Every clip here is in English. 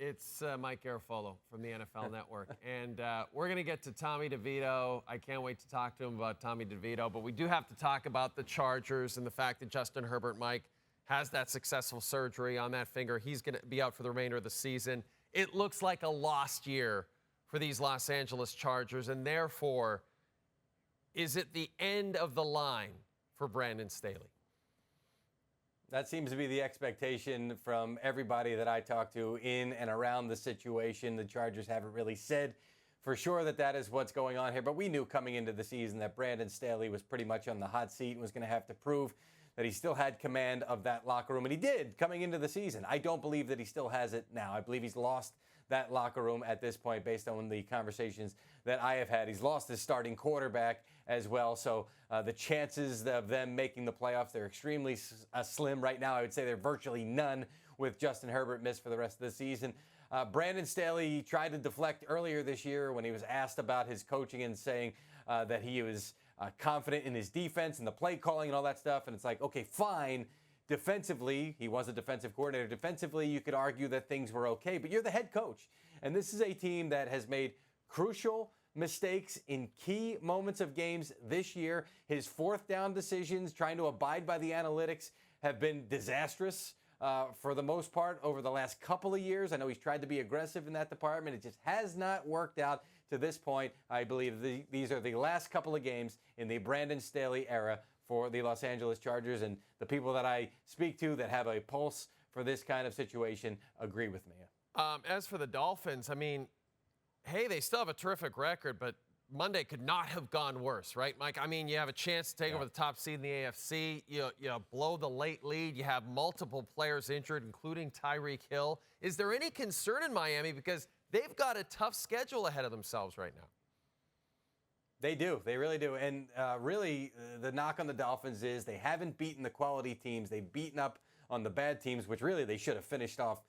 It's Mike Garafolo from the NFL Network. And we're going to get to Tommy Devito. I can't wait to talk to him about Tommy Devito. But we do have to talk about the Chargers and the fact that Justin Herbert, Mike, has that successful surgery on that finger. He's going to be out for the remainder of the season. It looks like a lost year for these Los Angeles Chargers. And therefore, is it the end of the line for Brandon Staley? That seems to be the expectation from everybody that I talk to in and around the situation. The Chargers haven't really said for sure that is what's going on here, but we knew coming into the season that Brandon Staley was pretty much on the hot seat and was going to have to prove that he still had command of that locker room, and he did coming into the season. I don't believe that he still has it now. I believe he's lost that locker room at this point based on the conversations that I have had. He's lost his starting quarterback as well, so the chances of them making the playoffs, they're extremely slim right now. I would say they're virtually none with Justin Herbert missed for the rest of the season. Brandon Staley tried to deflect earlier this year when he was asked about his coaching and saying that he was confident in his defense and the play calling and all that stuff. And it's like, okay, fine. Defensively, he was a defensive coordinator. Defensively, you could argue that things were okay, but you're the head coach. And this is a team that has made crucial mistakes in key moments of games this year. His fourth down decisions, trying to abide by the analytics, have been disastrous for the most part over the last couple of years. I know he's tried to be aggressive in that department. It just has not worked out to this point. I believe these are the last couple of games in the Brandon Staley era for the Los Angeles Chargers, and the people that I speak to that have a pulse for this kind of situation agree with me. As for the Dolphins, I mean, hey, they still have a terrific record, but Monday could not have gone worse, right, Mike? I mean, you have a chance to take over the top seed in the AFC. You blow the late lead. You have multiple players injured, including Tyreek Hill. Is there any concern in Miami? Because they've got a tough schedule ahead of themselves right now. They do. They really do. And really, the knock on the Dolphins is they haven't beaten the quality teams. They've beaten up on the bad teams, which really they should have finished off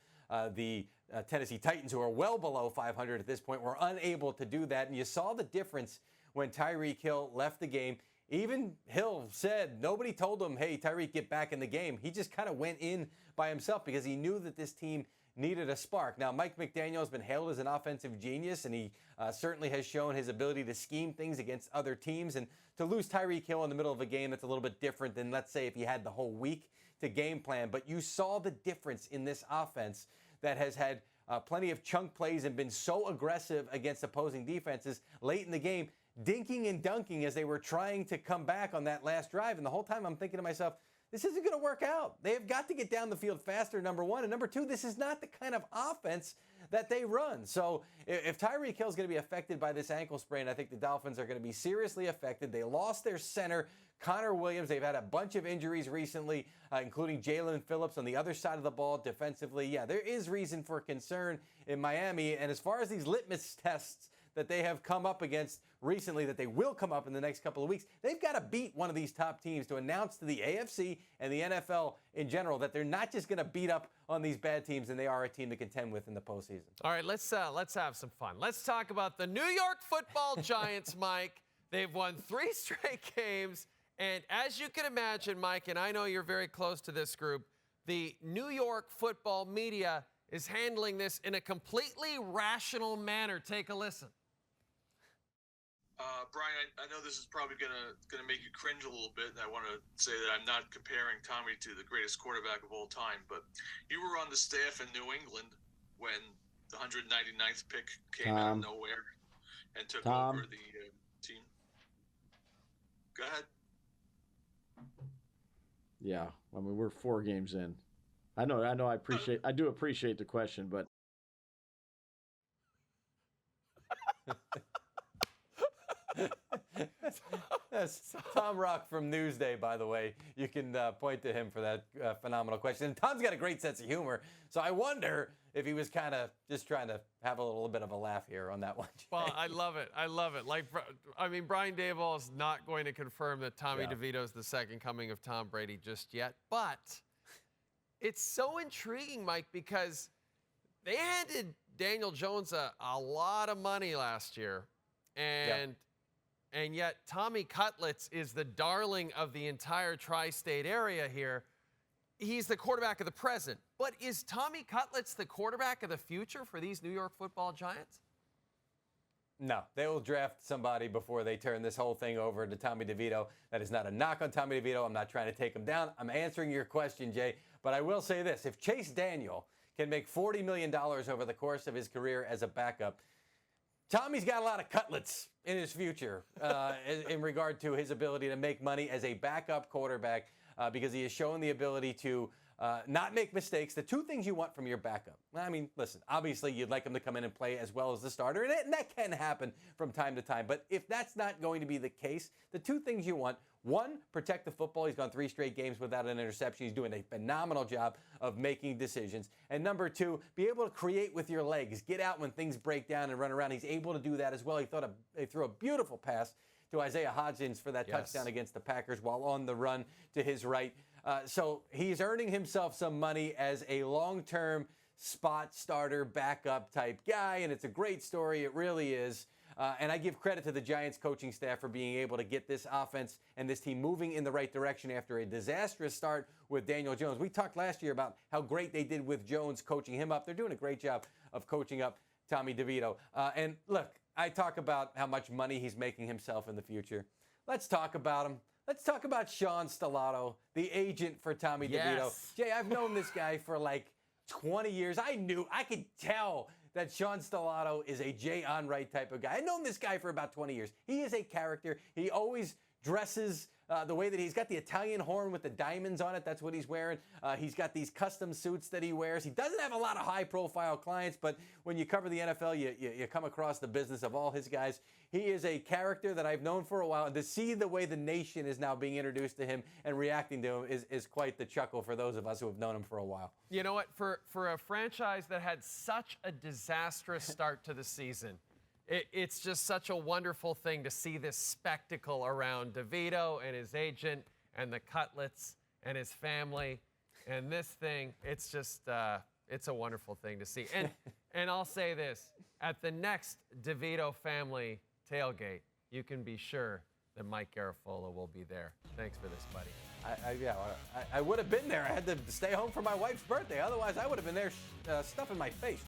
the Tennessee Titans, who are well below 500 at this point, were unable to do that. And you saw the difference when Tyreek Hill left the game. Even Hill said nobody told him, hey, Tyreek, get back in the game. He just kind of went in by himself because he knew that this team needed a spark. Now, Mike McDaniel has been hailed as an offensive genius, and he certainly has shown his ability to scheme things against other teams. And to lose Tyreek Hill in the middle of a game, that's a little bit different than, let's say, if you had the whole week to game plan. But you saw the difference in this offense that has had plenty of chunk plays and been so aggressive against opposing defenses late in the game, dinking and dunking as they were trying to come back on that last drive. And the whole time I'm thinking to myself, this isn't going to work out. They have got to get down the field faster, number one. And number two, this is not the kind of offense that they run. So if Tyreek Hill is going to be affected by this ankle sprain, I think the Dolphins are going to be seriously affected. They lost their center, Connor Williams. They've had a bunch of injuries recently, including Jalen Phillips on the other side of the ball defensively. Yeah, there is reason for concern in Miami. And as far as these litmus tests that they have come up against recently, that they will come up in the next couple of weeks, they've got to beat one of these top teams to announce to the AFC and the NFL in general that they're not just going to beat up on these bad teams, and they are a team to contend with in the postseason. All right, let's have some fun. Let's talk about the New York Football Giants, Mike. They've won 3 straight games, and as you can imagine, Mike, and I know you're very close to this group, the New York football media is handling this in a completely rational manner. Take a listen. Brian, I know this is probably gonna make you cringe a little bit, and I want to say that I'm not comparing Tommy to the greatest quarterback of all time, but you were on the staff in New England when the 199th pick came out of nowhere and took over the team. Go ahead. Yeah, I mean, we're 4 games in. I know. I do appreciate the question, but. That's Tom Rock from Newsday, by the way. You can point to him for that phenomenal question. And Tom's got a great sense of humor, so I wonder if he was kind of just trying to have a little bit of a laugh here on that one. Well, I love it. I love it. Like, I mean, Brian Daboll is not going to confirm that Tommy DeVito is the second coming of Tom Brady just yet, but it's so intriguing, Mike, because they handed Daniel Jones a lot of money last year, and yet Tommy Cutlets is the darling of the entire tri-state area here. He's the quarterback of the present. But is Tommy Cutlets the quarterback of the future for these New York Football Giants? No, they will draft somebody before they turn this whole thing over to Tommy Devito. That is not a knock on Tommy DeVito. I'm not trying to take him down. I'm answering your question, Jay. But I will say this. If Chase Daniel can make $40 million over the course of his career as a backup, Tommy's got a lot of cutlets in his future in regard to his ability to make money as a backup quarterback because he has shown the ability to not make mistakes. The two things you want from your backup. I mean, listen, obviously you'd like him to come in and play as well as the starter, and that can happen from time to time. But if that's not going to be the case, the two things you want, one, protect the football. He's gone 3 straight games without an interception. He's doing a phenomenal job of making decisions. And number two, be able to create with your legs. Get out when things break down and run around. He's able to do that as well. He threw a beautiful pass to Isaiah Hodgins for that touchdown against the Packers while on the run to his right. So he's earning himself some money as a long-term spot starter, backup type guy, and it's a great story. It really is. And I give credit to the Giants coaching staff for being able to get this offense and this team moving in the right direction after a disastrous start with Daniel Jones. We talked last year about how great they did with Jones coaching him up. They're doing a great job of coaching up Tommy DeVito. And look, I talk about how much money he's making himself in the future. Let's talk about him. Let's talk about Sean Stellato, the agent for Tommy DeVito. Jay, I've known this guy for like 20 years. I could tell that Sean Stellato is a Jay Onrait type of guy. I've known this guy for about 20 years. He is a character. He always dresses the way that he's got the Italian horn with the diamonds on it. That's what he's wearing. He's got these custom suits that he wears. He doesn't have a lot of high-profile clients, but when you cover the NFL, you come across the business of all his guys. He is a character that I've known for a while, and to see the way the nation is now being introduced to him and reacting to him is quite the chuckle for those of us who have known him for a while. You know what? For a franchise that had such a disastrous start to the season, it's just such a wonderful thing to see this spectacle around DeVito and his agent and the Cutlets and his family and this thing. It's just it's a wonderful thing to see. And I'll say this, at the next DeVito family tailgate, you can be sure that Mike Garafolo will be there. Thanks for this, buddy. I would have been there. I had to stay home for my wife's birthday. Otherwise, I would have been there stuffing my face.